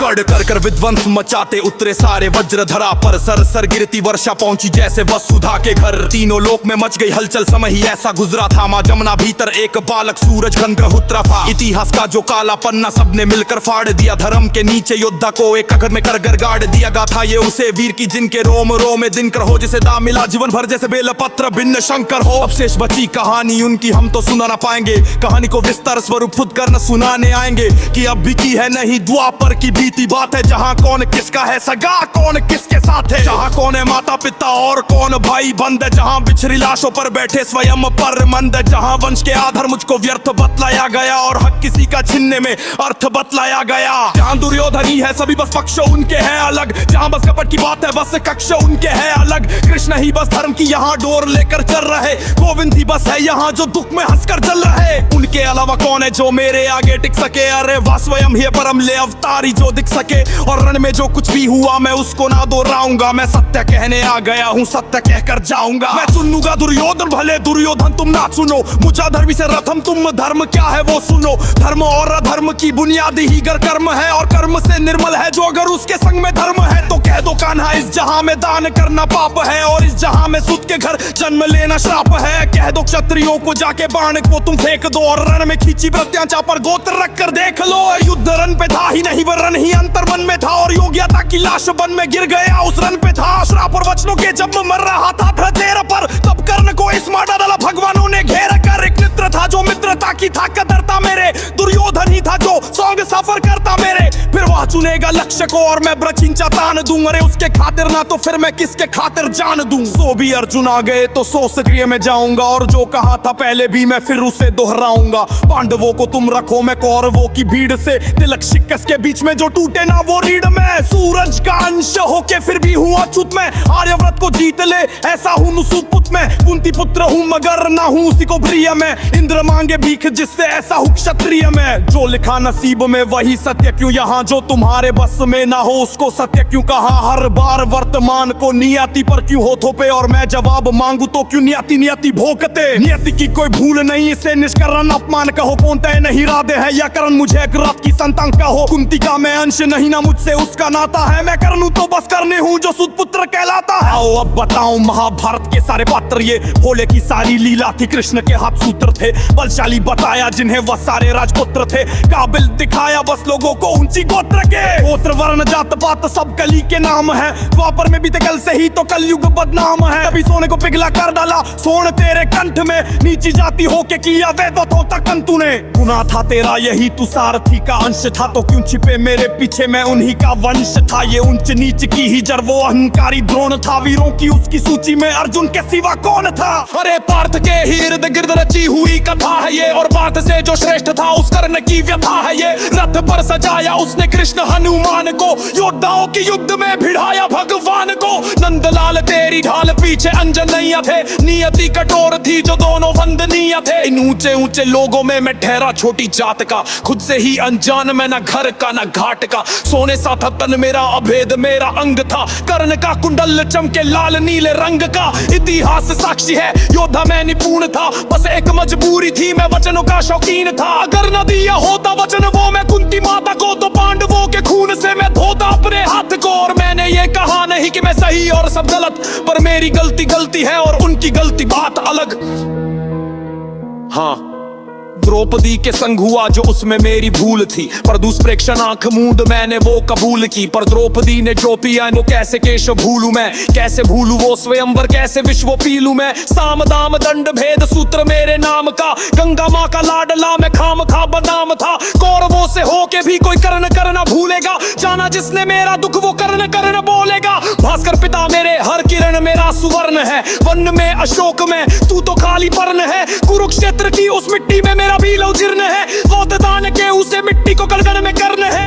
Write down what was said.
बढ़ कर विध्वंस मचाते उतरे सारे वज्रधरा पर, सर सर गिरती वर्षा पहुंची जैसे वसुधा के घर। तीनों लोक में मच गई हलचल, समय ही ऐसा गुजरा था। माँ जमुना भीतर एक बालक सूरज ग्रहुत्रा था। इतिहास का जो काला पन्ना सबने मिलकर फाड़ दिया, धर्म के नीचे योद्धा को एक अगर में कर गाड़ दिया। गाथा ये उसे वीर की जिनके रोम रोम में दिनकर हो, जिसे दाम मिला जीवन भर जैसे बेलपत्र भिन्न शंकर हो। अब शेष बची कहानी उनकी हम तो सुना ना पाएंगे, कहानी को विस्तार स्वरूप खुद कर न सुनाने आएंगे कि अब भी की है नहीं द्वापर की बीती बात है, जहाँ कौन किसका है सगा कौन किसके साथ है, जहाँ कौन है माता पिता और कौन भाई बंद है, जहाँ बिछड़ी लाशों पर बैठे स्वयं पर मंद है, जहाँ वंश के आधार मुझको व्यर्थ बतलाया गया और हक किसी का छीनने में अर्थ बतलाया गया। जहाँ दुर्योधन ही है सभी बस पक्ष उनके हैं अलग, जहाँ बस कपट की बात है बस कक्ष उनके हैं अलग। कृष्ण ही बस धर्म की यहाँ डोर लेकर चल रहे, गोविंद ही बस है यहाँ जो दुख में हंसकर चल रहे। उनके अलावा कौन है जो मेरे आगे टिक सके, अरे वह स्वयं ही परम ले अवतारी जो दिख सके। और रण में जो कुछ भी हुआ मैं उसको ना दोहराऊंगा, मैं सत्य कहने आ गया हूँ सत्य कहकर जाऊंगा। मैं चुनूंगा दुर्योधन भले दुर्योधन तुम ना सुनो, मुझा धर्मी से रथम तुम धर्म क्या है वो सुनो। धर्म और अधर्म की बुनियादी ही गर कर्म है, और कर्म से निर्मल है जो अगर उसके संग में धर्म है। तो कह दो कान्हा इस जहां में दान करना पाप है, और इस जहां में सुत के घर जन्म लेना श्राप है। कह दो क्षत्रियों को जाके बाण को तुम फेंक दो, और रण में खींची प्रत्याचा पर गोत्र रख कर देख लो। युद्ध रन पे था ही नहीं वह रन ही अंतर मन में था, और योग्यता की लाश बन में गिर गया उस रन पे था। श्राप और वचनों के जब मर रहा था धरतेरा पर, तब कर्ण को इस मार डाला भगवानों ने घेर कर। एक मित्र था जो मित्रता की था कदरता मेरे, दुर्योधन ही था जो सॉन्ग सफर करता मेरे। फिर वह चुनेगा लक्ष्य को और मैं ब्रखिंचा तान दूं, अरे उसके खातिर ना तो फिर मैं किसके खातिर जान दूं। सो भी अर्जुन आ गए तो सो सक्रिय में जाऊंगा, और जो कहा था पहले भी मैं फिर उसे दोहराऊंगा। पांडवों को तुम रखो मैं कौरवों की भीड़ से, तिलक शिकस के बीच में जो टूटे ना वो रीढ़ में। सूरज का अंश होके फिर भी हूँ अछूत में, आर्यव्रत को जीत ले ऐसा हूँ नुसूपुत में। कुंती पुत्र हूँ मगर ना हूँ उसी को प्रिय में, इंद्र मांगे भीख जिससे ऐसा हूँ क्षत्रिय में। जो लिखा नसीब में वही सत्य क्यों यहाँ, जो तुम्हारे बस में ना हो उसको सत्य क्यों कहा। हर बार वर्तमान को नियति पर क्यों हो थोपे, और मैं जवाब मांगू तो क्यों नियति नियति भोंकते। नियति की कोई भूल नहीं इसे निष्करण अपमान कहो, कौन तय नहीं राधे है या करण मुझे एक रात की संतान कहो। कुंती का मैं अंश नहीं ना मुझसे उसका नाता है, मैं करूँ तो बस करने हूँ जो सुत पुत्र कहलाता है। आओ अब बताऊं महाभारत के सारे पात्र, ये भोले की सारी लीला थी, कृष्ण के हाथ सूत्र थे। बलशाली बताया जिन्हें वह सारे राजपुत्र थे, काबिल दिखाया बस लोगों को ऊंची गोत्र के। गोत्र वर्ण जात पात सब कली के नाम है, द्वापर में बीते कल से ही तो कलयुग बदनाम है। तभी सोने को पिघला कर डाला सोन तेरे कंठ में, नीची जाति होके किया वैद्वत होता कंतु ने। गुना था तेरा यही तू सारथी का अंश था, तो क्यों छिपे मेरे पीछे मैं उन्हीं का वंश था। ये ऊंच नीच की ही जड़ वो अहंकारी द्रोण था, वीरों की उसकी सूची में अर्जुन के सिवा कौन था। अरे पार्थ के ही इर्द गिर्द रची हुई कथा है ये, और पार्थ से जो श्रेष्ठ था उस कर्ण की व्यथा है ये। रथ पर सजाया उसने कृष्ण हनुमान को, योद्धाओं की युद्ध में भिड़ाया भगवान को। नंदलाल तेरी ढाल पीछे अंजनैया थे, नियति कठोर थी जो दोनों वंदनीय थे। इन ऊंचे ऊंचे लोगों में मैं ठहरा छोटी जात का, खुद से ही अनजान मैं न घर का न घाट का। सोने सा था तन मेरा अभेद मेरा अंग था, कर्ण का कुंडल चमके लाल नीले रंग का। इतिहास साक्षी है योद्धा मैं निपुण था, बस एक मजबूरी थी मैं वचनों का शौकीन था। अगर न दिया होता वचन वो मैं कुंती माता को, तो पांडवों के खून से मैं धोता अपने हाथ को। और मैंने ये कहा नहीं कि मैं सही और सब गलत, पर मेरी गलती गलती है और उनकी गलती बात अलग। हाँ द्रौपदी के संग हुआ जो उसमें मेरी भूल थी, पर दुष्प्रेक्षण आंख मूंद मैंने वो कबूल की। पर द्रौपदी ने जो पिया वो कैसे केश भूलूं मैं, कैसे भूलूं वो स्वयंवर कैसे विश्व पीलूं मैं। साम दाम दंड भेद सूत्र मेरे नाम का, गंगा माँ का लाडला मैं खाम खा बदाम था। कौरवों से होके भी कोई कर्ण करना भूलेगा, जाना जिसने मेरा दुख वो कर्ण कर्ण बोलेगा। भास्कर पिता मेरे हर किरण मेरा सुवर्ण है, वन में अशोक में तू तो खाली पर्ण है। कुरुक्षेत्र की उस मिट्टी में मेरा भी लव जीर्ण है, बौद्ध दान के उसे मिट्टी को गलगल में करना है।